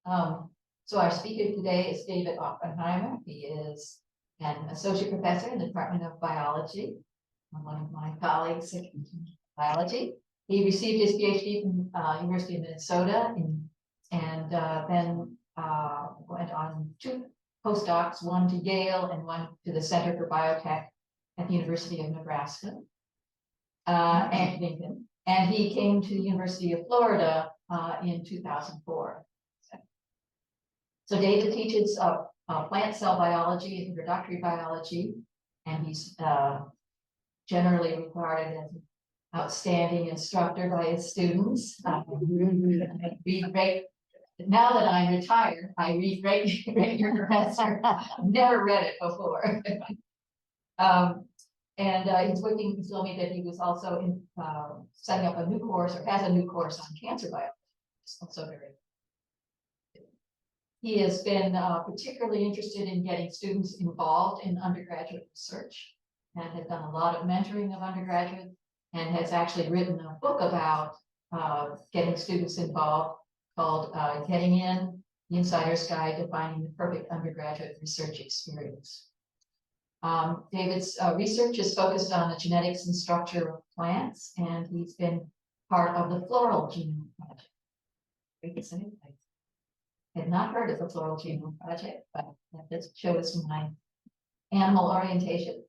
So our speaker today is David Oppenheimer. He is an associate professor in the Department of Biology, one of my colleagues in biology. He received his PhD from University of Minnesota and then went on 2 postdocs, one to Yale and one to the Center for Biotech at the University of Nebraska and Lincoln. And he came to the University of Florida in 2004. So David teaches plant cell biology and introductory biology, and he's generally regarded as an outstanding instructor by his students. Read great. Now that I'm retired, I read great your professor. I've never read it before. He's working. He told me that he was also in setting up a new course, or has a new course on cancer biology. It's also very. He has been particularly interested in getting students involved in undergraduate research, and has done a lot of mentoring of undergraduates, and has actually written a book about getting students involved called Getting In, the Insider's Guide to Finding the Perfect Undergraduate Research Experience. David's research is focused on the genetics and structure of plants, and he's been part of the Floral Genome Project. I had not heard of the Floral Genome Project, but that just shows my animal orientation.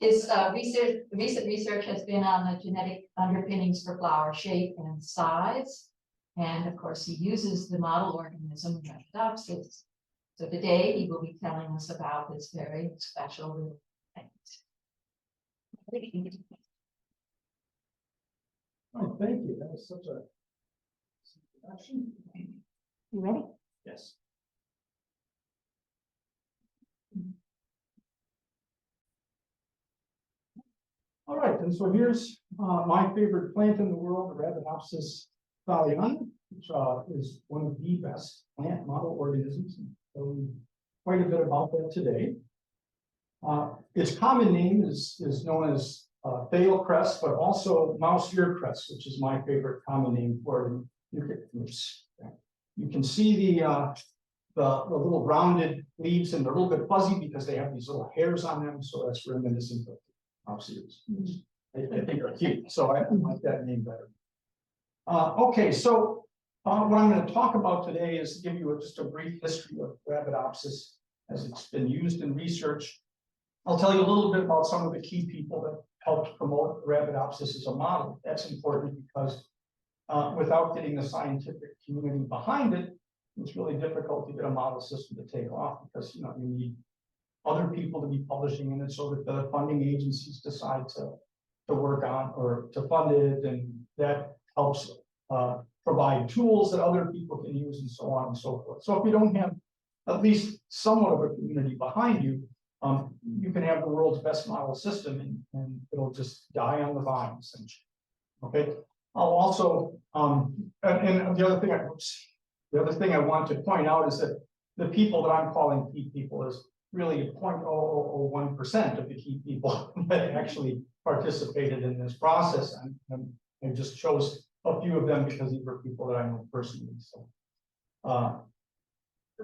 His recent research has been on the genetic underpinnings for flower shape and size. And of course, he uses the model organism Arabidopsis. So today he will be telling us about this very special little plant. Oh, thank you. That was such a introduction. You ready? Yes. All right, and so here's my favorite plant in the world, Arabidopsis thaliana, which is one of the best plant model organisms. So quite a bit about that today. Its common name is known as Thale cress, but also mouse ear cress, which is my favorite common name for it in eucalyptus. You can see the little rounded leaves, and they're a little bit fuzzy because they have these little hairs on them, so that's reminiscent of mouse ears. I think are cute, so I like that name better. Okay, so what I'm going to talk about today is give you just a brief history of Arabidopsis as it's been used in research. I'll tell you a little bit about some of the key people that helped promote Arabidopsis as a model. That's important because without getting the scientific community behind it, it's really difficult to get a model system to take off because you need other people to be publishing in it so that the funding agencies decide to work on or to fund it, and that helps provide tools that other people can use and so on and so forth. So if you don't have at least somewhat of a community behind you, you can have the world's best model system and it'll just die on the vine essentially. Okay. I'll also and the other thing I want to point out is that the people that I'm calling key people is really 0.0001% of the key people that actually participated in this process, and I just chose a few of them because these were people that I know personally. So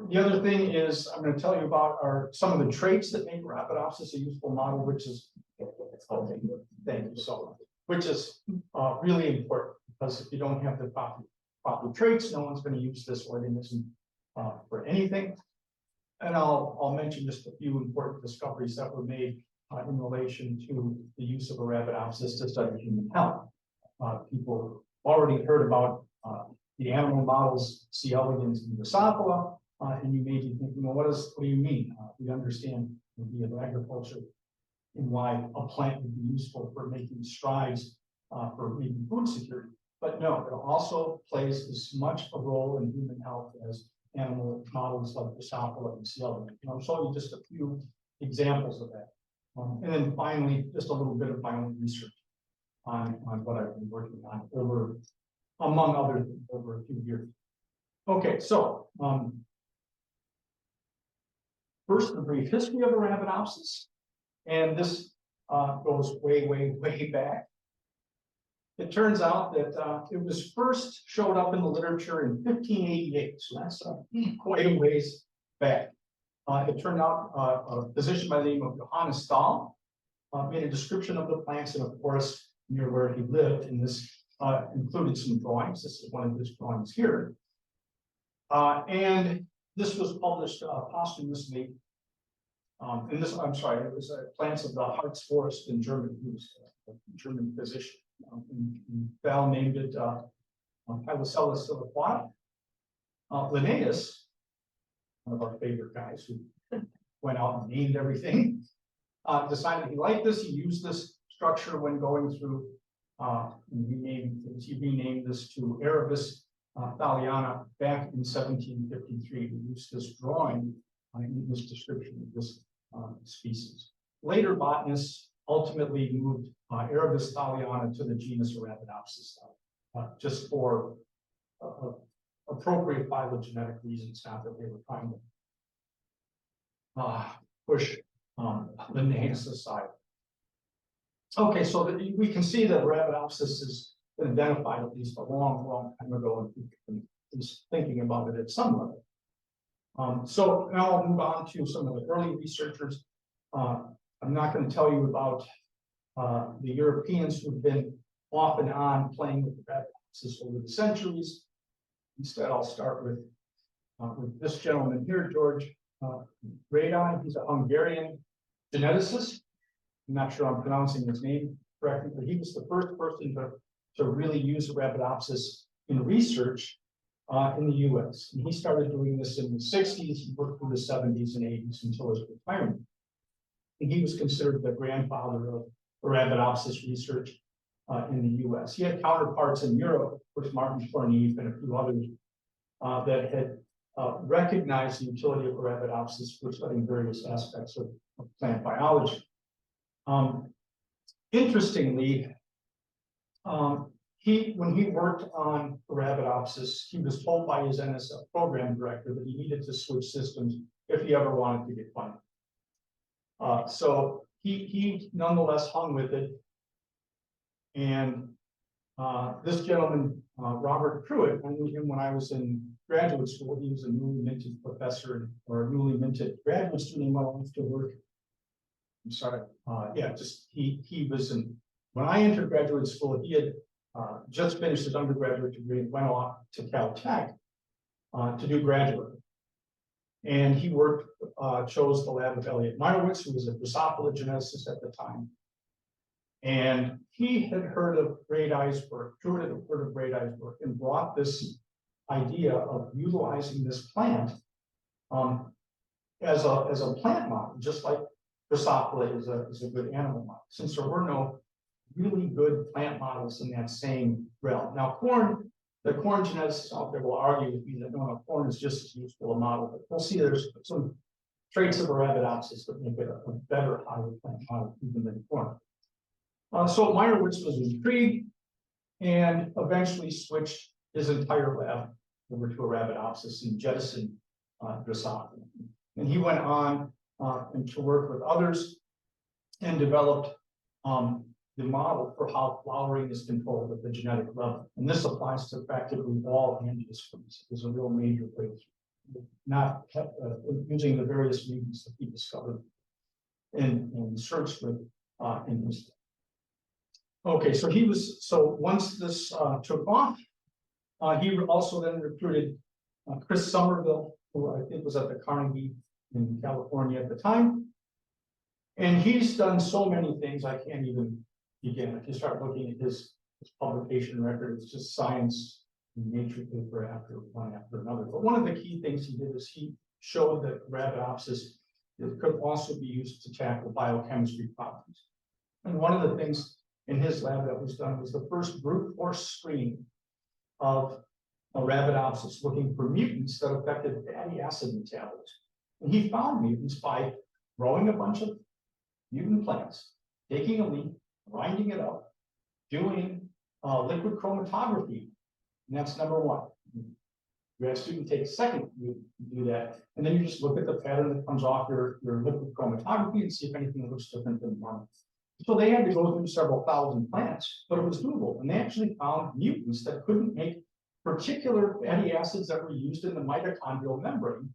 the other thing is I'm going to tell you about some of the traits that make Arabidopsis a useful model, which is thank you so much. Which is really important because if you don't have the proper traits, no one's going to use this organism for anything. And I'll mention just a few important discoveries that were made in relation to the use of Arabidopsis to study human health. People already heard about the animal models, C. elegans and Drosophila, and you may be thinking, well, what do you mean? We understand the idea of agriculture and why a plant would be useful for making strides for making food security. But no, it also plays as much a role in human health as animal models like Drosophila and C. elegans. And I'll show you just a few examples of that. And then finally, just a little bit of my own research on what I've been working on among other things, over a few years. Okay, so first, the brief history of Arabidopsis. And this goes way, way, way back. it turns out that it was first showed up in the literature in 1588, so that's quite a ways back. It turned out a physician by the name of Johannes Stahl made a description of the plants in a forest near where he lived, and this included some drawings. This is one of his drawings here. And this was published posthumously. And this, I'm sorry, it was Plants of the Harz Forest in German. He was a German physician. And Val named it Pilocellus siliquata. Linnaeus, one of our favorite guys who went out and named everything, decided he liked this. He used this structure when going through, he renamed this to Arabis thaliana back in 1753. He used this drawing in his description of this species. Later botanists ultimately moved Arabis thaliana to the genus Arabidopsis, just for appropriate phylogenetic reasons, not that they were trying to push Linnaeus aside. Okay, so we can see that Arabidopsis has been identified at least a long time ago, and we've been thinking about it at some level. So now I'll move on to some of the early researchers. I'm not going to tell you about the Europeans who've been off and on playing with Arabidopsis over the centuries. Instead, I'll start with this gentleman here, George Radai. He's a Hungarian geneticist. I'm not sure I'm pronouncing his name correctly, but he was the first person to really use Arabidopsis in research in the US. And he started doing this in the 60s, he worked through the 70s and 80s until his retirement. And he was considered the grandfather of Arabidopsis research in the US. He had counterparts in Europe, with Martin Fournier and a few others, that had recognized the utility of Arabidopsis for studying various aspects of plant biology. Interestingly, when he worked on Arabidopsis, he was told by his NSF program director that he needed to switch systems if he ever wanted to get funded. So he nonetheless hung with it. And this gentleman, Robert Pruitt, I knew him when I was in graduate school. He was a newly minted professor or a newly minted graduate student who went off to work. I'm sorry. He was in, when I entered graduate school, he had just finished his undergraduate degree and went off to Caltech to do graduate. And he chose the lab of Elliot Meyerowitz, who was a Drosophila geneticist at the time. And he had heard of Radai's work, Pruitt had heard of Radai's work, and brought this idea of utilizing this plant as a plant model, just like Drosophila is a good animal model, since there were no really good plant models in that same realm. Now, the corn geneticists out there will argue with me that no, corn is just as useful a model, but we'll see there's some traits of Arabidopsis that make it a better higher plant model even than corn. So Meyerowitz was intrigued and eventually switched his entire lab over to Arabidopsis and jettisoned Drosophila. And he went on and to work with others and developed the model for how flowering is controlled at the genetic level. And this applies to practically all angiosperms. It was a real major breakthrough, not using the various mutants that he discovered and searched with in his. Okay, so once this took off, he also then recruited Chris Somerville, who I think was at the Carnegie in California at the time. And he's done so many things I can't even begin. If you start looking at his publication record, it's just Science and Nature paper after one after another. But one of the key things he did is he showed that Arabidopsis could also be used to tackle biochemistry problems. And one of the things in his lab that was done was the first brute force screen of Arabidopsis looking for mutants that affected fatty acid metabolism. And he found mutants by growing a bunch of mutant plants, taking a leaf, grinding it up, doing liquid chromatography. And that's number one. Grad student takes a second to do that. And then you just look at the pattern that comes off your liquid chromatography and see if anything looks different than normal. So they had to go through several thousand plants, but it was doable. And they actually found mutants that couldn't make particular fatty acids that were used in the mitochondrial membrane.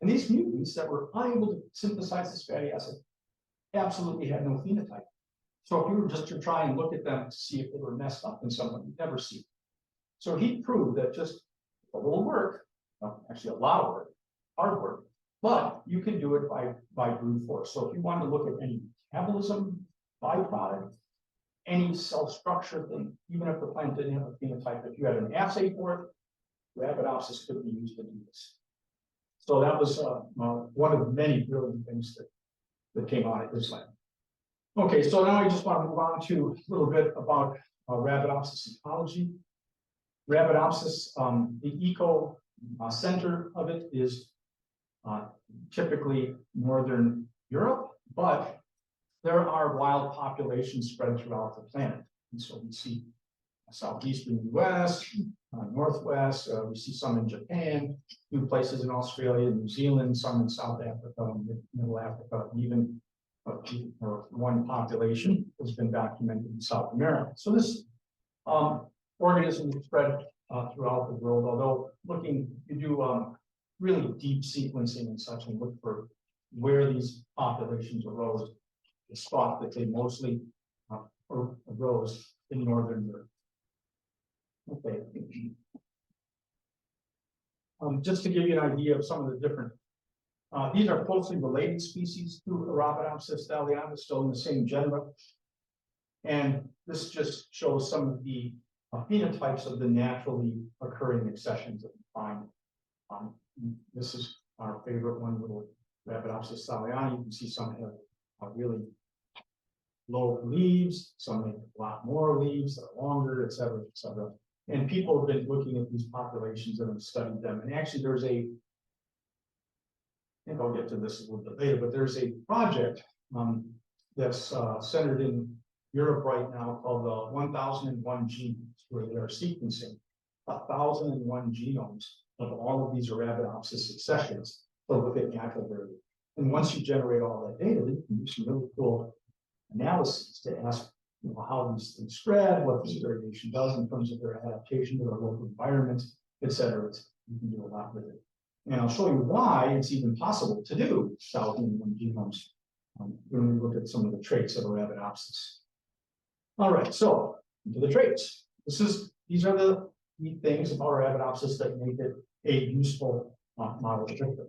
And these mutants that were unable to synthesize this fatty acid absolutely had no phenotype. So if you were just to try and look at them to see if they were messed up in someone, you'd never see it. So he proved that just a little work, actually a lot of work, hard work, but you can do it by brute force. So if you wanted to look at any metabolism, byproduct, any cell structure thing, even if the plant didn't have a phenotype, if you had an assay for it, Arabidopsis could be used to do this. So that was one of the many brilliant things that came out of his lab. Okay, so now I just want to move on to a little bit about Arabidopsis ecology. Arabidopsis, the eco center of it is typically Northern Europe, but there are wild populations spread throughout the planet. And so we see southeastern US, northwest, we see some in Japan, a few places in Australia, New Zealand, some in South Africa, Middle Africa, even one population has been documented in South America. So this organism is spread throughout the world, although you do really deep sequencing and such and look for where these populations arose. It's thought that they mostly arose in Northern Europe. Okay. Just to give you an idea of some of the different, these are closely related species to Arabidopsis thaliana, still in the same genera. And this just shows some of the phenotypes of the naturally occurring accessions that we find. This is our favorite one, little Arabidopsis thaliana. You can see some have really low leaves, some make a lot more leaves that are longer, et cetera, et cetera. And people have been looking at these populations and have studied them. And actually there's I think I'll get to this a little bit later, but there's a project that's centered in Europe right now called the 1001 Genes, where they are sequencing 1001 genomes of all of these Arabidopsis successions to look at natural variability. And once you generate all that data, you can do some really cool analysis to ask how these things spread, what this variation does in terms of their adaptation to their local environment, et cetera. You can do a lot with it. And I'll show you why it's even possible to do 1001 genomes when we look at some of the traits of Arabidopsis. All right, so into the traits. These are the neat things about Arabidopsis that make it a useful model predictor.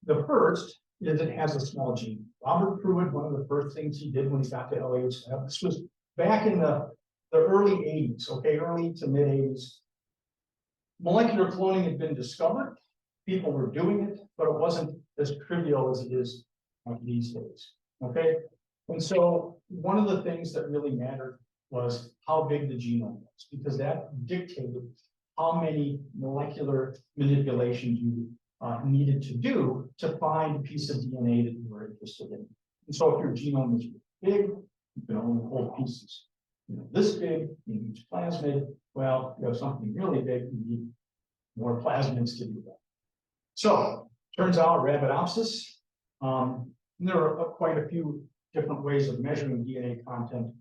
The first is it has a small gene. Robert Pruitt, one of the first things he did when he got to LHS, this was back in the early 80s, okay, early to mid 80s. Molecular cloning had been discovered. People were doing it, but it wasn't as trivial as it is these days, okay? And so one of the things that really mattered was how big the genome was, because that dictated how many molecular manipulations you needed to do to find a piece of DNA that you were interested in. And so if your genome is big, you can only hold pieces, this big, you need plasmid. Well, if you have something really big, you need more plasmids to do that. So turns out Arabidopsis, there are quite a few different ways of measuring DNA content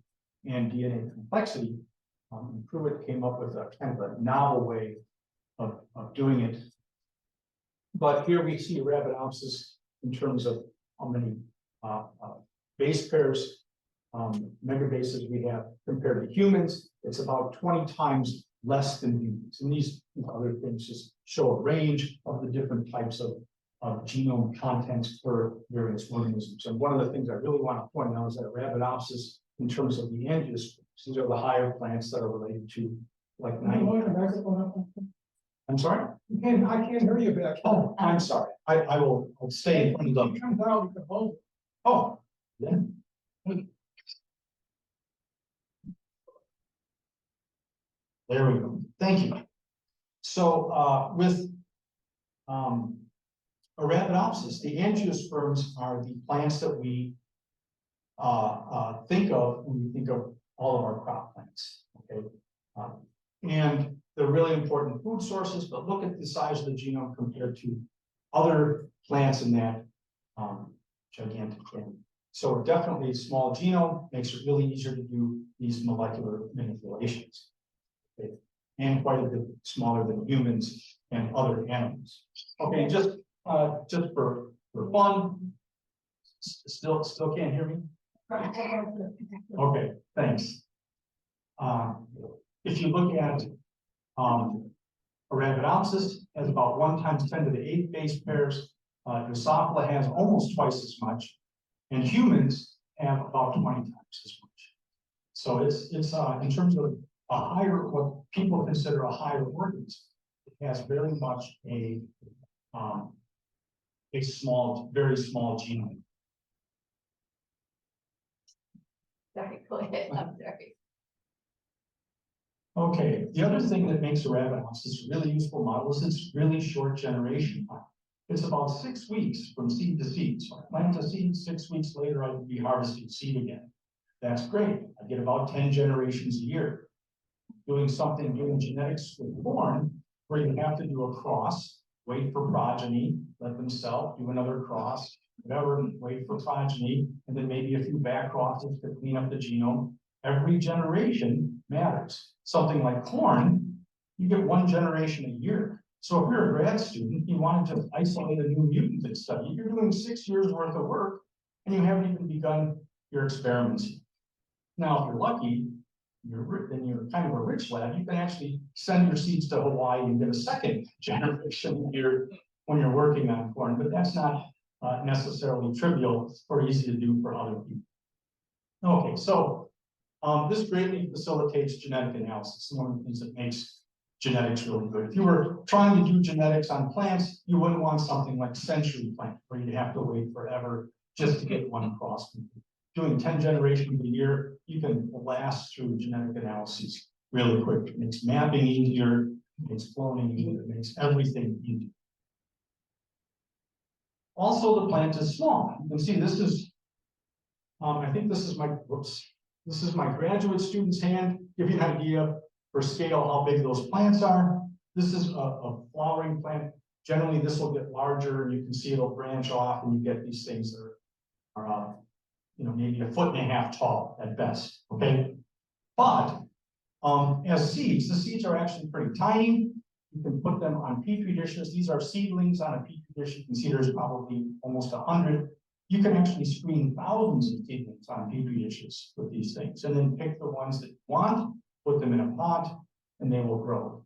and DNA complexity. Pruitt came up with a kind of a novel way of doing it. But here we see Arabidopsis in terms of how many base pairs, megabases we have compared to humans. It's about 20 times less than humans. And these other things just show a range of the different types of genome contents for various organisms. And one of the things I really want to point out is that Arabidopsis, in terms of the angiosperms, these are the higher plants that are related to like 90. I'm sorry? I can't hear you back. Oh, I'm sorry. I'll stay in front of them. It comes out, you can hold it. Oh, then. There we go. Thank you. So with Arabidopsis, the angiosperms are the plants that we think of when we think of all of our crop plants. Okay, and they're really important food sources. But look at the size of the genome compared to other plants in that gigantic family. So definitely small genome makes it really easier to do these molecular manipulations. Okay. And quite a bit smaller than humans and other animals. Okay, just for fun, still can't hear me? Okay, thanks. If you look at Arabidopsis has about 1 × 10⁸ base pairs. Drosophila has almost twice as much, and humans have about 20 times as much. So it's in terms of a higher, what people consider a higher organism, it has very much a small, very small genome. Sorry, go ahead, I'm sorry. Okay, the other thing that makes Arabidopsis a really useful model is its really short generation time. It's about 6 weeks from seed to seed. So I plant a seed, 6 weeks later, I would be harvesting seed again. That's great. I get about 10 generations a year. Doing genetics with corn, where you have to do a cross, wait for progeny, let them self, do another cross, whatever, wait for progeny, and then maybe a few back crosses to clean up the genome. Every generation matters. Something like corn, you get 1 generation a year. So if you're a grad student, you want to isolate a new mutant and study, you're doing 6 years worth of work, and you haven't even begun your experiments. Now, if you're lucky, then you're kind of a rich lab, you can actually send your seeds to Hawaii and get a 2nd generation here when you're working on corn, but that's not necessarily trivial or easy to do for other people. Okay, so this greatly facilitates genetic analysis, one of the things that makes genetics really good. If you were trying to do genetics on plants, you wouldn't want something like century plant, where you'd have to wait forever just to get one cross. Doing 10 generations a year, you can blast through genetic analyses really quick. It makes mapping easier, it makes cloning easier, it makes everything easier. Also, the plant is small. You can see this is, I think this is this is my graduate student's hand, give you an idea for scale how big those plants are. This is a flowering plant. Generally, this will get larger, and you can see it'll branch off, and you get these things that are maybe 1.5 feet tall at best. Okay, but as seeds, the seeds are actually pretty tiny. You can put them on petri dishes. These are seedlings on a petri dish. You can see there's probably almost 100. You can actually screen thousands of seedlings on petri dishes with these things, and then pick the ones that you want, put them in a pot, and they will grow.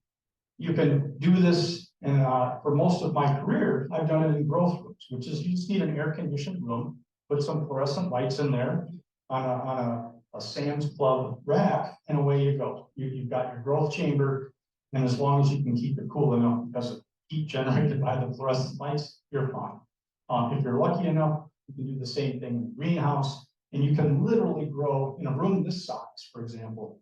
You can do this, and for most of my career, I've done it in growth rooms, which is you just need an air-conditioned room, put some fluorescent lights in there on a Sam's Club rack, and away you go. You've got your growth chamber, and as long as you can keep it cool enough because of heat generated by the fluorescent lights, you're fine. If you're lucky enough, you can do the same thing in the greenhouse, and you can literally grow in a room this size, for example,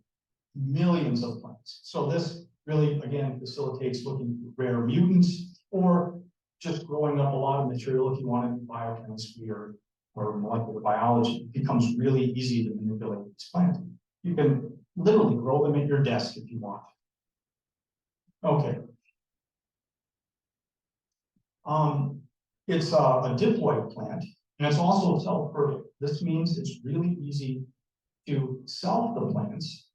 millions of plants. So this really, again, facilitates looking for rare mutants or just growing up a lot of material if you want to do biochemistry or molecular biology. It becomes really easy to manipulate these plants. You can literally grow them at your desk if you want. Okay. It's a diploid plant, and it's also self-fertile. This means it's really easy to self the plants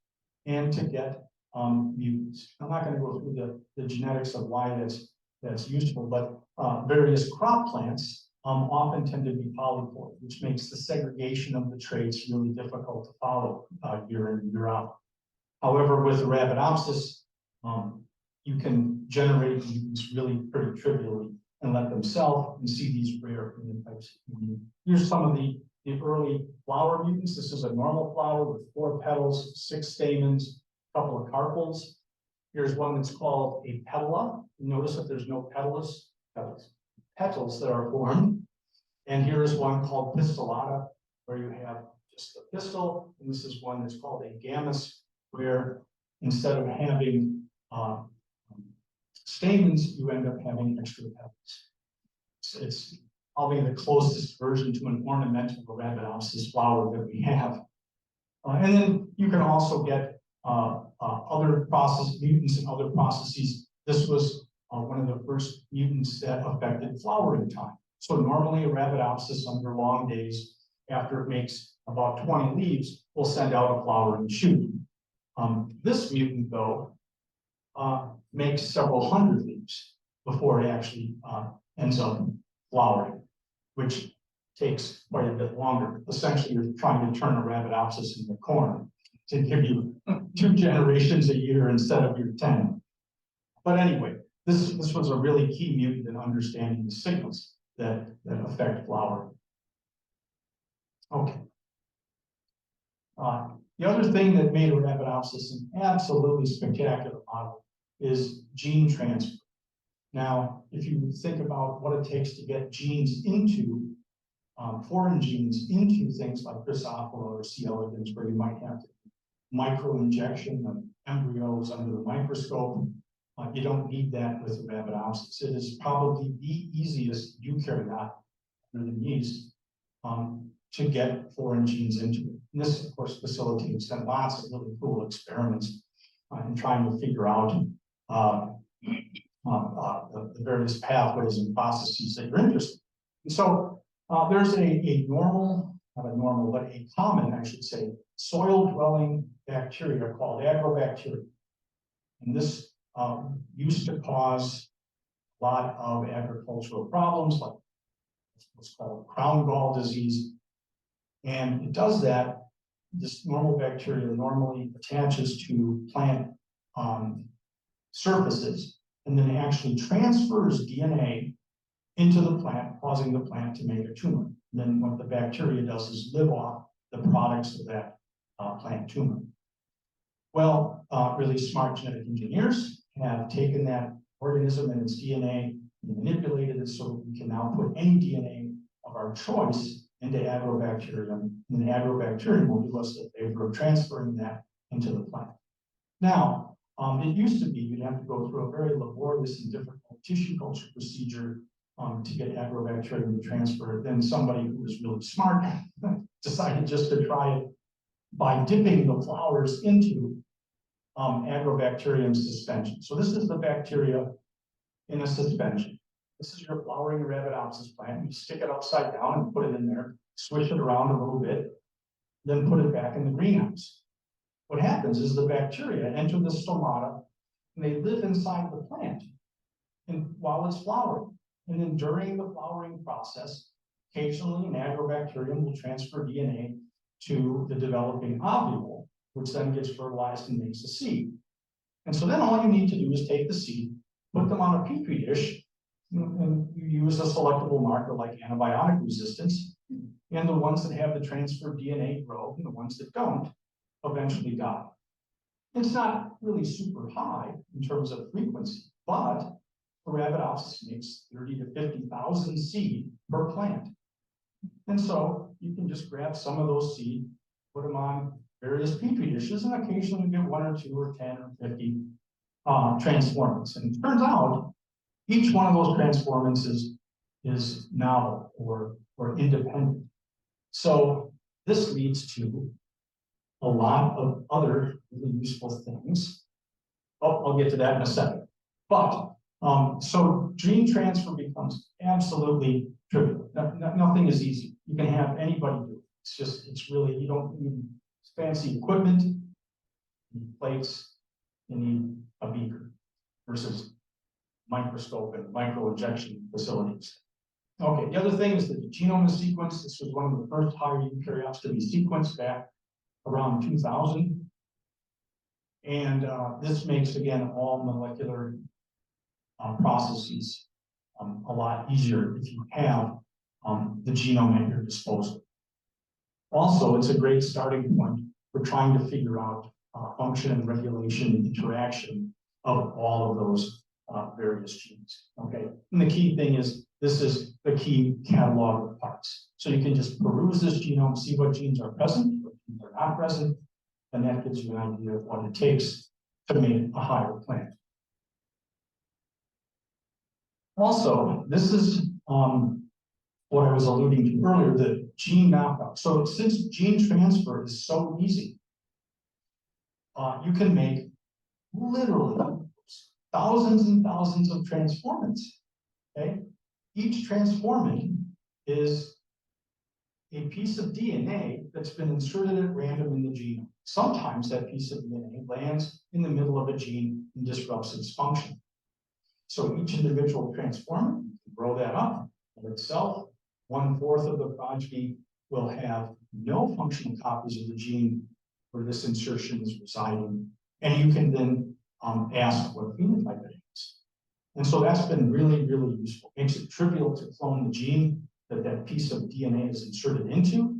and to get mutants. I'm not going to go through the genetics of why that's useful, but various crop plants often tend to be polyploid, which makes the segregation of the traits really difficult to follow year in, year out. However, with Arabidopsis, you can generate mutants really pretty trivially and let them self and see these rare phenotypes. Here's some of the early flower mutants. This is a normal flower with 4 petals, 6 stamens, a couple of carpels. Here's one that's called a petala. You notice that there's no petals that are formed. And here is one called pistillata, where you have just the pistil. And this is one that's called a gammus, where instead of having stamens, you end up having extra petals. It's probably the closest version to an ornamental Arabidopsis flower that we have. And then you can also get other mutants and other processes. This was one of the first mutants that affected flowering time. So normally Arabidopsis under long days after it makes about 20 leaves, will send out a flowering shoot. This mutant, though, makes several hundred leaves before it actually ends up flowering, which takes quite a bit longer. Essentially, you're trying to turn a Arabidopsis into corn to give you 2 generations a year instead of your 10. But anyway, this was a really key mutant in understanding the signals that affect flowering. Okay. The other thing that made Arabidopsis an absolutely spectacular model is gene transfer. Now, if you think about what it takes to get genes into foreign genes into things like Drosophila or C. elegans, where you might have to micro-injection of embryos under the microscope, you don't need that with Arabidopsis. It is probably the easiest eukaryote, other than yeast, to get foreign genes into it. And this, of course, facilitates lots of really cool experiments in trying to figure out the various pathways and processes that you're interested in. And so there's a normal, not a normal, but a common, I should say, soil-dwelling bacteria called agrobacteria. And this used to cause a lot of agricultural problems, like what's called crown gall disease. And it does that. This normal bacteria normally attaches to plant surfaces and then actually transfers DNA into the plant, causing the plant to make a tumor. And then what the bacteria does is live off the products of that plant tumor. Well, really smart genetic engineers have taken that organism and its DNA and manipulated it so that we can now put any DNA of our choice into agrobacterium, and the agrobacterium will do us the favor of transferring that into the plant. Now, it used to be you'd have to go through a very laborious and difficult tissue culture procedure to get agrobacterium to transfer it. Then somebody who was really smart decided just to try it by dipping the flowers into agrobacterium suspension. So this is the bacteria in a suspension. This is your flowering Arabidopsis plant. You stick it upside down and put it in there, swish it around a little bit, then put it back in the greenhouse. What happens is the bacteria enter the stomata and they live inside the plant and while it's flowering. And then during the flowering process, occasionally an agrobacterium will transfer DNA to the developing ovule, which then gets fertilized and makes a seed. And so then all you need to do is take the seed, put them on a petri dish, and you use a selectable marker like antibiotic resistance, and the ones that have the transferred DNA grow, and the ones that don't eventually die. It's not really super high in terms of frequency, but Arabidopsis makes 30 to 50,000 seed per plant. And so you can just grab some of those seed, put them on various petri dishes, and occasionally get 1 or 2 or 10 or 50 transformants. And it turns out each one of those transformants is novel or independent. So this leads to a lot of other really useful things. Oh, I'll get to that in a second. But so gene transfer becomes absolutely trivial. Nothing is easy. You can have anybody do it. It's really, you don't need fancy equipment, you need plates, you need a beaker versus microscope and micro-injection facilities. Okay, the other thing is that the genome is sequenced. This was one of the first higher eukaryotes to be sequenced back around 2000. And this makes, again, all molecular processes a lot easier if you have the genome at your disposal. Also, it's a great starting point for trying to figure out function and regulation and interaction of all of those various genes. Okay, and the key thing is this is the key catalog of parts. So you can just peruse this genome, see what genes are present, what genes are not present, and that gives you an idea of what it takes to make a higher plant. Also, this is what I was alluding to earlier, the gene knockout. So since gene transfer is so easy, you can make literally thousands and thousands of transformants. Okay, each transformant is a piece of DNA that's been inserted at random in the genome. Sometimes that piece of DNA lands in the middle of a gene and disrupts its function. So each individual transformer can grow that up in itself. 1/4 of the progeny will have no functional copies of the gene where this insertion is residing. And you can then ask what phenotype it is. And so that's been really, really useful. Makes it trivial to clone the gene that piece of DNA is inserted into,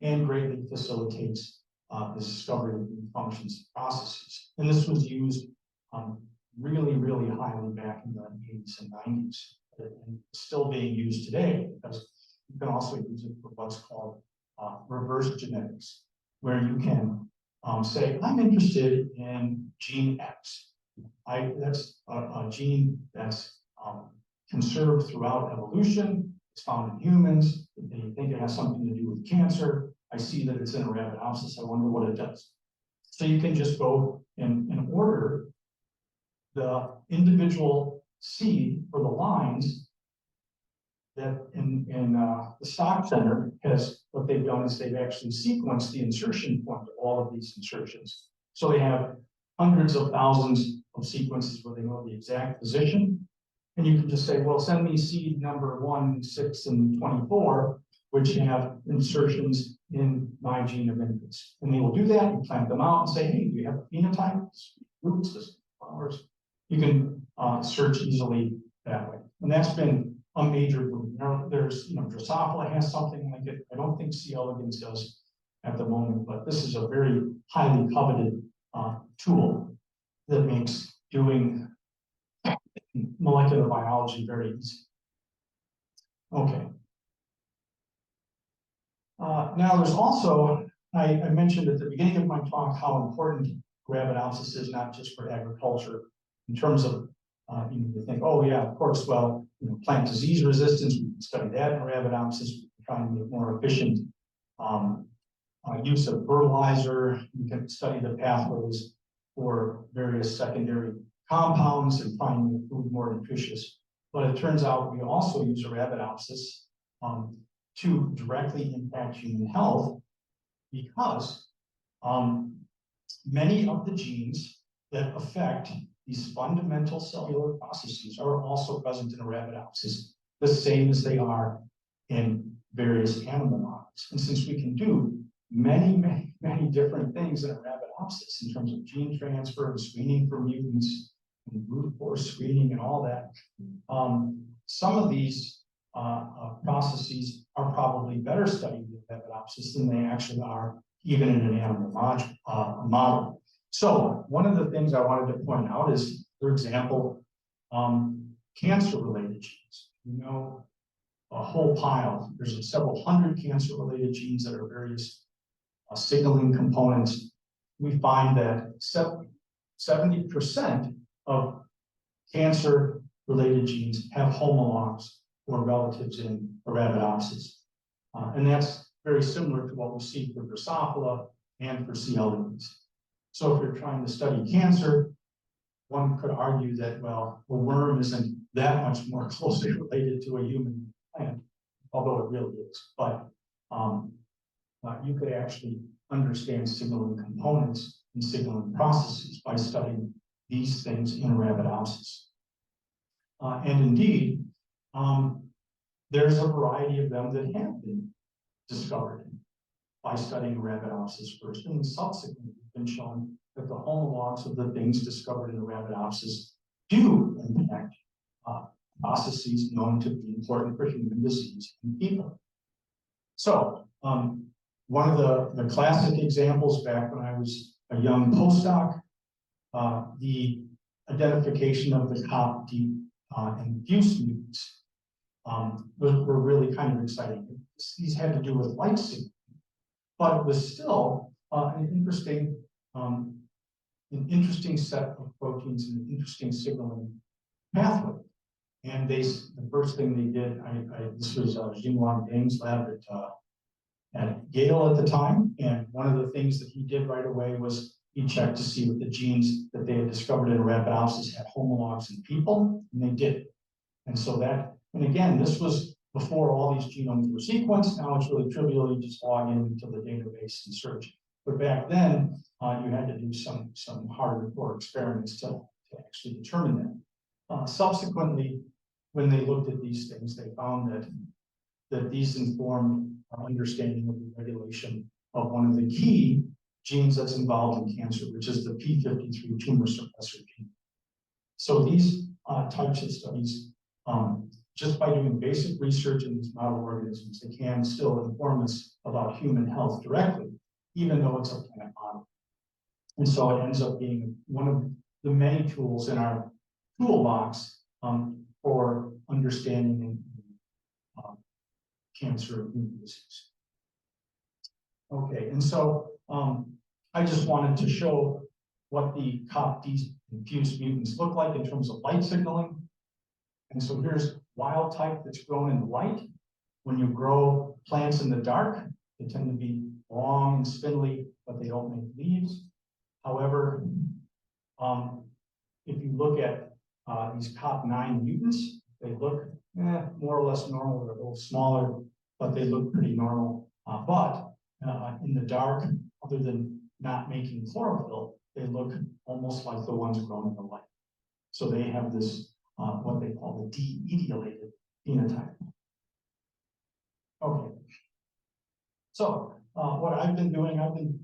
and greatly facilitates the discovery of new functions and processes. And this was used really, really highly back in the 80s and 90s, and still being used today, because you can also use it for what's called reverse genetics, where you can say, I'm interested in gene X. That's a gene that's conserved throughout evolution. It's found in humans. They think it has something to do with cancer. I see that it's in Arabidopsis. I wonder what it does. So you can just go and order the individual seed for the lines that in the stock center has, what they've done is they've actually sequenced the insertion point of all of these insertions. So they have hundreds of thousands of sequences where they know the exact position. And you can just say, well, send me seed number 1, 6, and 24, which have insertions in my gene of interest. And they will do that. You plant them out and say, hey, do you have a phenotype? Roots, this flowers. You can search easily that way. And that's been a major boom. Now, there's, Drosophila has something like it. I don't think C. elegans does at the moment, but this is a very highly coveted tool that makes doing molecular biology very easy. Okay. Now there's also, I mentioned at the beginning of my talk how important Arabidopsis is, not just for agriculture, in terms of, you think, oh yeah, of course, well, plant disease resistance, we can study that in Arabidopsis, we can try and make more efficient use of fertilizer, we can study the pathways for various secondary compounds and finding the food more nutritious. But it turns out we also use Arabidopsis to directly impact human health, because many of the genes that affect these fundamental cellular processes are also present in Arabidopsis, the same as they are in various animal models. And since we can do many, many, many different things in Arabidopsis in terms of gene transfer and screening for mutants and brute force screening and all that, some of these processes are probably better studied in Arabidopsis than they actually are even in an animal model. So one of the things I wanted to point out is, for example, cancer-related genes. A whole pile. There's several hundred cancer-related genes that are various signaling components. We find that 70% of cancer-related genes have homologs or relatives in Arabidopsis. And that's very similar to what we see for Drosophila and for C. elegans. So if you're trying to study cancer, one could argue that, well, a worm isn't that much more closely related to a human plant, although it really is. But you could actually understand signaling components and signaling processes by studying these things in Arabidopsis. And indeed, there's a variety of them that have been discovered by studying Arabidopsis first, and subsequently been shown that the homologs of the things discovered in Arabidopsis do impact processes known to be important for human disease in people. So one of the classic examples back when I was a young postdoc, the identification of the COP-D and fuse mutants were really kind of exciting. These had to do with light signaling, but it was still an interesting set of proteins and an interesting signaling pathway. And the first thing they did, this was Xinguang Deng's lab at Yale at the time, and one of the things that he did right away was he checked to see what the genes that they had discovered in Arabidopsis had homologs in people, and they did. And so that, and again, this was before all these genomes were sequenced. Now it's really trivial. You just log into the database and search. But back then, you had to do some hardcore experiments to actually determine that. Subsequently, when they looked at these things, they found that these informed our understanding of the regulation of one of the key genes that's involved in cancer, which is the p53 tumor suppressor gene. So these types of studies, just by doing basic research in these model organisms, they can still inform us about human health directly, even though it's a plant model. And so it ends up being one of the many tools in our toolbox for understanding cancer and human disease. Okay, and so I just wanted to show what the COP-D infused mutants look like in terms of light signaling. And so here's wild type that's grown in the light. When you grow plants in the dark, they tend to be long and spindly, but they don't make leaves. However, if you look at these COP9 mutants, they look more or less normal. They're a little smaller, but they look pretty normal. But in the dark, other than not making chlorophyll, they look almost like the ones grown in the light. So they have this, what they call the de-etiolated phenotype. Okay. So what I've been doing, I've been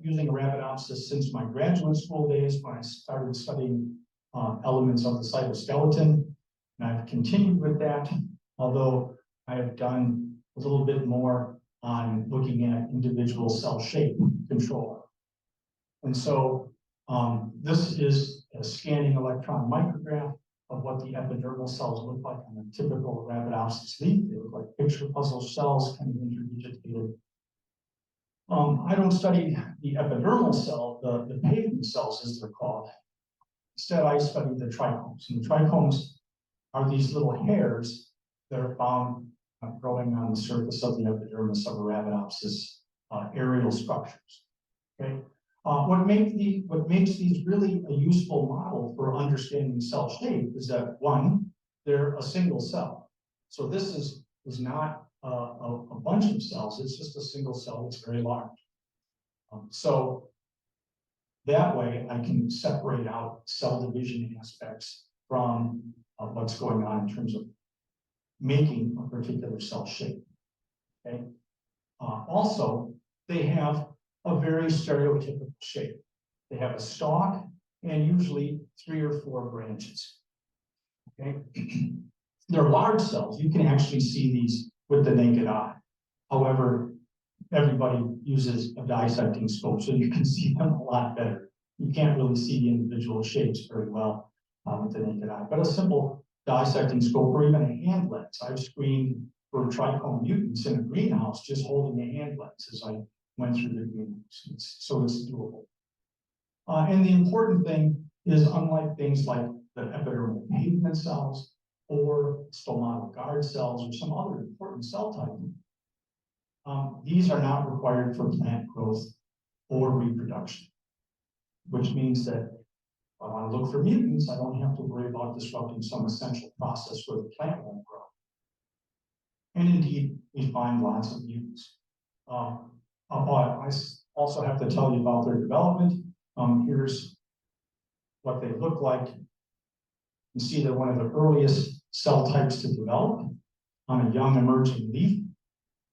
using Arabidopsis since my graduate school days when I started studying elements of the cytoskeleton. And I've continued with that, although I have done a little bit more on looking at individual cell shape control. And so this is a scanning electron micrograph of what the epidermal cells look like on a typical Arabidopsis leaf. They look like picture puzzle cells, kind of interdigitated. I don't study the epidermal cell, the pavement cells as they're called. Instead, I study the trichomes. And the trichomes are these little hairs that are found growing on the surface of the epidermis of Arabidopsis aerial structures. Okay. What makes these really a useful model for understanding cell shape is that, one, they're a single cell. So this is not a bunch of cells, it's just a single cell that's very large. So that way I can separate out cell division aspects from what's going on in terms of making a particular cell shape. Okay. Also, they have a very stereotypical shape. They have a stalk and usually 3 or 4 branches. Okay. They're large cells. You can actually see these with the naked eye. However, everybody uses a dissecting scope, so you can see them a lot better. You can't really see the individual shapes very well with the naked eye. But a simple dissecting scope or even a hand lens. I've screened for trichome mutants in a greenhouse just holding a hand lens as I went through the greenhouse. So it's doable. And the important thing is, unlike things like the epidermal pavement cells or stomatal guard cells or some other important cell type, these are not required for plant growth or reproduction, which means that if I want to look for mutants, I don't have to worry about disrupting some essential process where the plant won't grow. And indeed, we find lots of mutants. I also have to tell you about their development. Here's what they look like. You see they're one of the earliest cell types to develop on a young emerging leaf.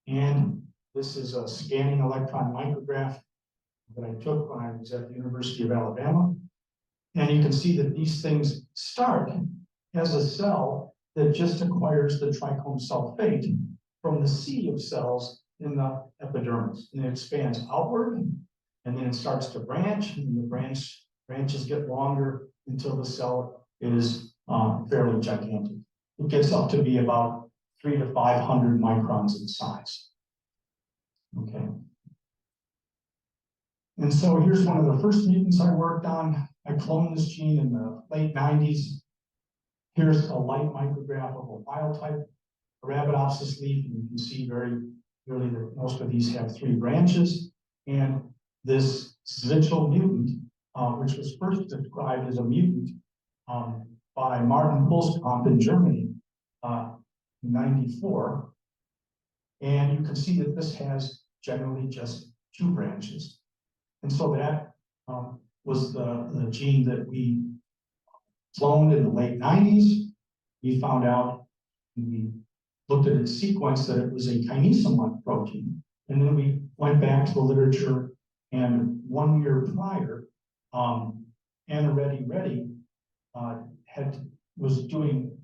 And this is a scanning electron micrograph that I took when I was at the University of Alabama. And you can see that these things start as a cell that just acquires the trichome sulfate from the sea of cells in the epidermis. And it expands outward, and then it starts to branch, and the branches get longer until the cell is fairly gigantic. It gets up to be about 300 to 500 microns in size. Okay. And so here's one of the first mutants I worked on. I cloned this gene in the late 90s. Here's a light micrograph of a wild type Arabidopsis leaf, and you can see very clearly that most of these have 3 branches. And this Zwitschel mutant, which was first described as a mutant by Martin Pulskamp in Germany, 94. And you can see that this has generally just 2 branches. And so that was the gene that we cloned in the late 90s. We found out, we looked at its sequence, that it was a kinesin-like protein. And then we went back to the literature, and 1 year prior, Anna Reddy was doing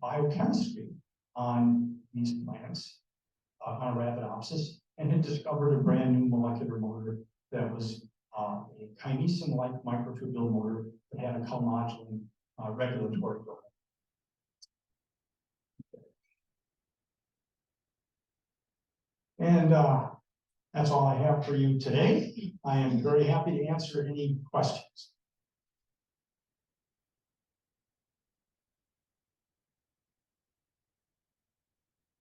biochemistry on these plants, on Arabidopsis, and had discovered a brand new molecular motor that was a kinesin-like microtubule motor that had a calmodulin regulatory domain. And that's all I have for you today. I am very happy to answer any questions.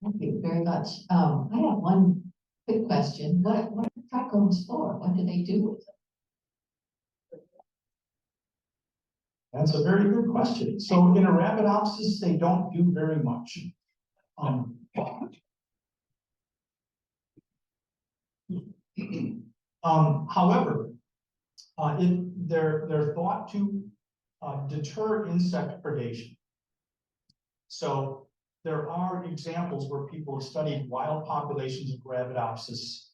Thank you very much. I have one quick question. What are trichomes for? What do they do with them? That's a very good question. So in Arabidopsis, they don't do very much. However, they're thought to deter insect predation. So there are examples where people have studied wild populations of Arabidopsis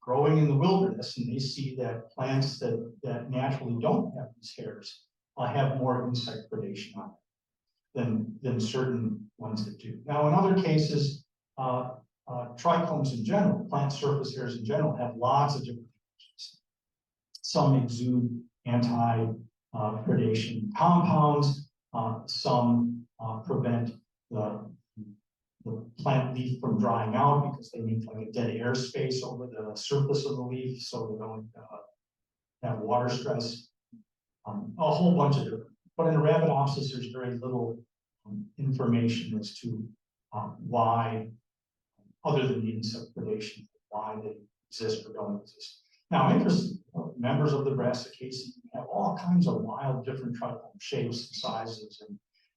growing in the wilderness, and they see that plants that naturally don't have these hairs have more insect predation on them than certain ones that do. Now, in other cases, trichomes in general, plant surface hairs in general, have lots of different functions. Some exude anti-predation compounds, some prevent the plant leaf from drying out because they make like a dead air space over the surface of the leaf so they don't have water stress. A whole bunch of different. But in Arabidopsis, there's very little information as to why, other than the insect predation, why they exist or don't exist. Now, interesting, members of the Brassicaceae have all kinds of wild, different trichome shapes and sizes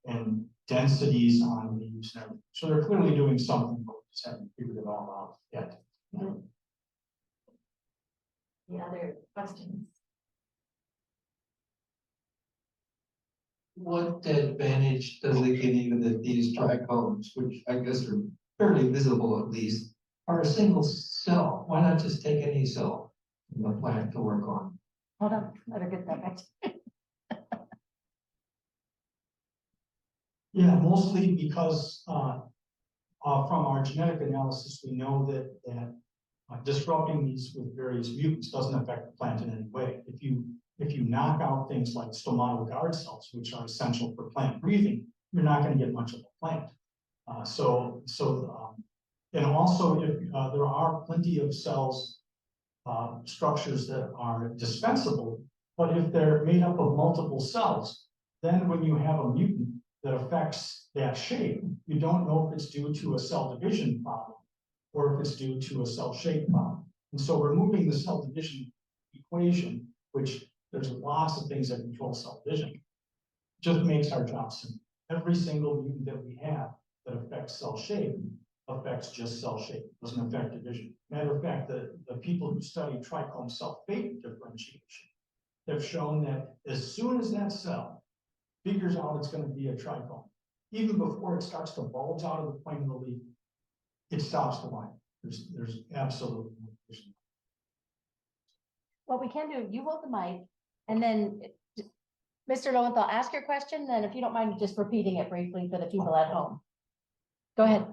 and densities on leaves and everything. So they're clearly doing something, but we just haven't figured it all out yet. Any other questions? What advantage does it give you that these trichomes, which I guess are fairly visible at least, are a single cell? Why not just take any cell from the plant to work on? Hold on, better get that back. Yeah, mostly because from our genetic analysis, we know that disrupting these with various mutants doesn't affect the plant in any way. If you knock out things like stomatal guard cells, which are essential for plant breathing, you're not going to get much of a plant. And also, if there are plenty of cells, structures that are dispensable, but if they're made up of multiple cells, then when you have a mutant that affects that shape, you don't know if it's due to a cell division problem or if it's due to a cell shape problem. And so removing the cell division equation, which there's lots of things that control cell division, just makes our job simple. Every single mutant that we have that affects cell shape affects just cell shape, doesn't affect division. Matter of fact, the people who study trichome cell fate differentiation have shown that as soon as that cell figures out it's going to be a trichome, even before it starts to bulge out of the plane of the leaf, it stops the line. There's absolutely no division. What we can do, you hold the mic, and then Mr. Lowenthal, ask your question, then if you don't mind just repeating it briefly for the people at home. Go ahead.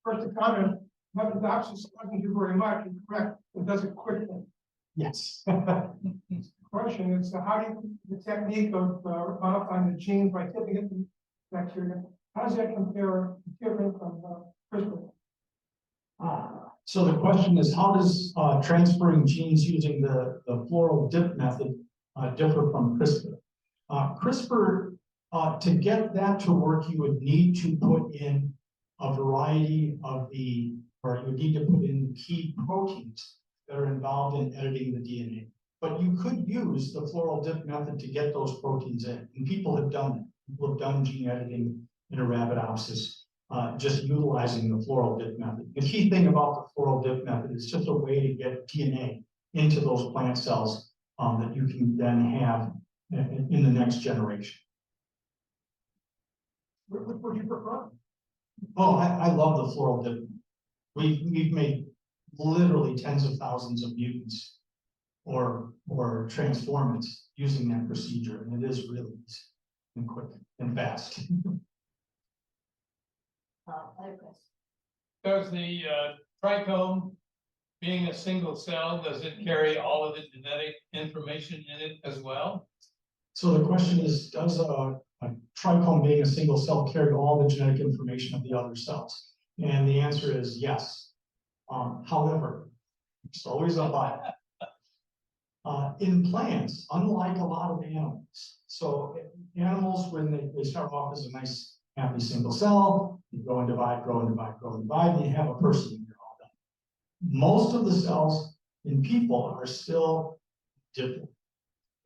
First, a comment, Arabidopsis doesn't do very much, you're correct, it does it quickly. Yes. Question is, how do you, the technique of modifying the genes by tipping it in bacteria, how does that compare different from CRISPR? So the question is, how does transferring genes using the floral dip method differ from CRISPR? CRISPR, to get that to work, you would need to put in a variety of you would need to put in key proteins that are involved in editing the DNA. But you could use the floral dip method to get those proteins in, and people have done it. People have done gene editing in Arabidopsis, just utilizing the floral dip method. The key thing about the floral dip method is just a way to get DNA into those plant cells that you can then have in the next generation. Which would you prefer? Oh, I love the floral dip. We've made literally tens of thousands of mutants or transformants using that procedure, and it is really easy and quick and fast. Other questions? Does the trichome, being a single cell, does it carry all of the genetic information in it as well? So the question is, does a trichome being a single cell carry all the genetic information of the other cells? And the answer is yes. However, it's always a but. In plants, unlike a lot of animals, so animals, when they start off as a nice, happy single cell, you grow and divide, grow and divide, grow and divide, and you have a person and you're all done. Most of the cells in people are still different.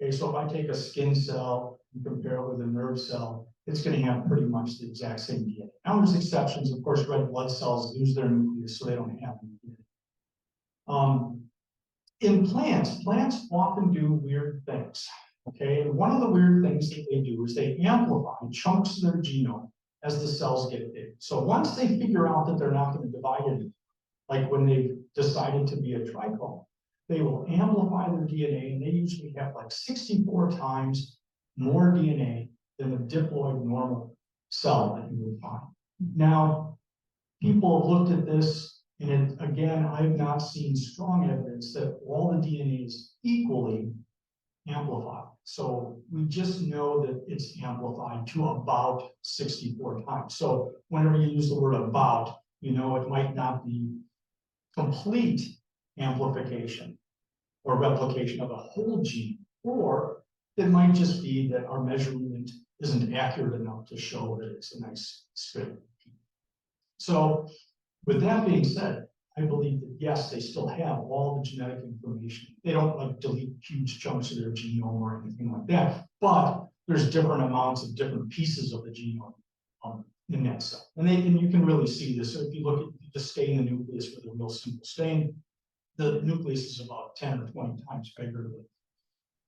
Okay, so if I take a skin cell and compare it with a nerve cell, it's going to have pretty much the exact same DNA. Now there's exceptions, of course, red blood cells lose their nucleus, so they don't have any DNA. In plants often do weird things. Okay, and one of the weird things that they do is they amplify chunks of their genome as the cells get big. So once they figure out that they're not going to divide it, like when they've decided to be a trichome, they will amplify their DNA, and they usually have like 64 times more DNA than a diploid normal cell that you would find. Now, people have looked at this, and again, I've not seen strong evidence that all the DNA is equally amplified. So we just know that it's amplified to about 64 times. So whenever you use the word about, you know it might not be complete amplification or replication of a whole gene, or it might just be that our measurement isn't accurate enough to show that it's a nice straight. So with that being said, I believe that yes, they still have all the genetic information. They don't like delete huge chunks of their genome or anything like that, but there's different amounts of different pieces of the genome in that cell. And you can really see this. So if you look at the stain the nucleus with a real simple stain, the nucleus is about 10 or 20 times bigger than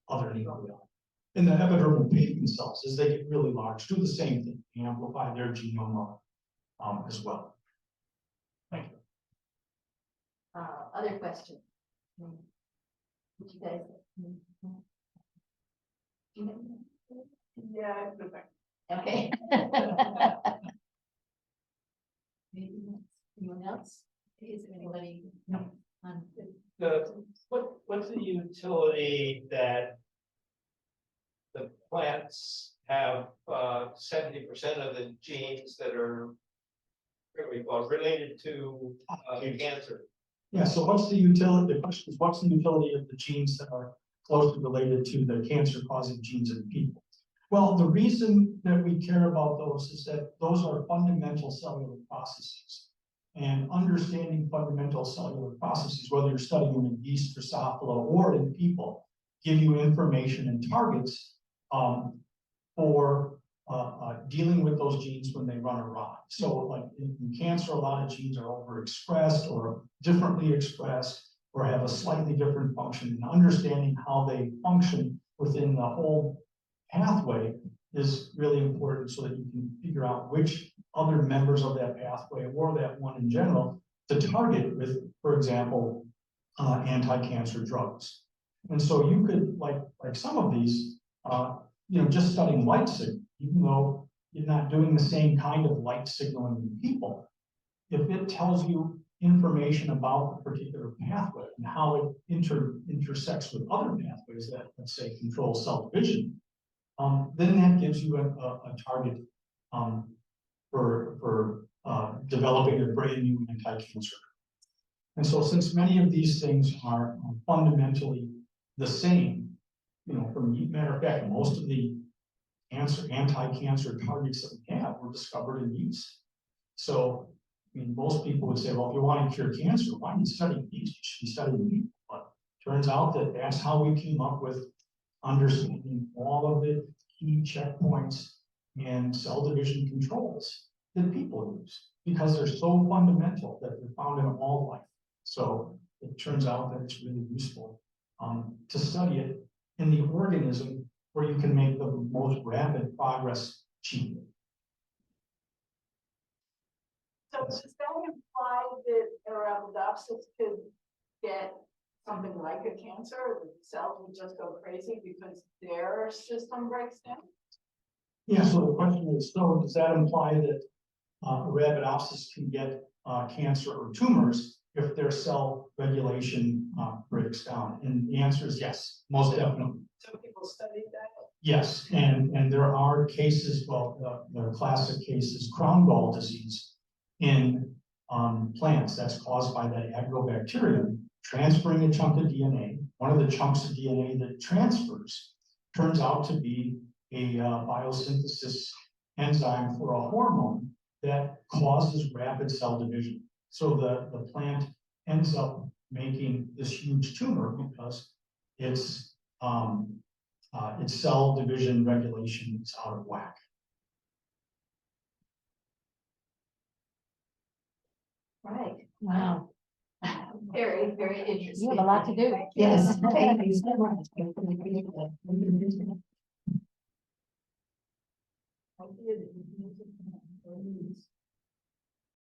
other nuclei. And the epidermal pigment cells, as they get really large, do the same thing. They amplify their genome as well. Thank you. Other questions? Would you guys? Yeah. Okay. Anyone else? Is there anybody? No. What's the utility that the plants have 70% of the genes that are related to cancer? Yeah, so what's the utility? The question is, what's the utility of the genes that are closely related to the cancer-causing genes in people? Well, the reason that we care about those is that those are fundamental cellular processes. And understanding fundamental cellular processes, whether you're studying them in yeast, Drosophila, or in people, give you information and targets for dealing with those genes when they run awry. So like in cancer, a lot of genes are overexpressed or differently expressed or have a slightly different function. And understanding how they function within the whole pathway is really important so that you can figure out which other members of that pathway or that one in general to target with, for example, anti-cancer drugs. And so you could, like some of these, just studying light signal, even though you're not doing the same kind of light signaling in people, if it tells you information about the particular pathway and how it intersects with other pathways that, let's say, control cell division, then that gives you a target for developing a brand new anti-cancer. And so since many of these things are fundamentally the same, matter of fact, most of the anti-cancer targets that we have were discovered in yeast. So, most people would say, well, if you want to cure cancer, why are you studying yeast? You should be studying people. But turns out that that's how we came up with understanding all of the key checkpoints and cell division controls that people use, because they're so fundamental that they're found in all life. So it turns out that it's really useful to study it in the organism where you can make the most rapid progress cheaply. So does that imply that Arabidopsis could get something like a cancer, or the cells would just go crazy because their system breaks down? Yeah, so the question is, so does that imply that Arabidopsis can get cancer or tumors if their cell regulation breaks down? And the answer is yes, most definitely. So people studied that? Yes, and there are cases, well, the classic case is crown gall disease in plants that's caused by that agrobacterium transferring a chunk of DNA. One of the chunks of DNA that transfers turns out to be a biosynthesis enzyme for a hormone that causes rapid cell division. So the plant ends up making this huge tumor because its cell division regulation is out of whack. Right. Wow. Very, very interesting. You have a lot to do. Yes. Thank you so much.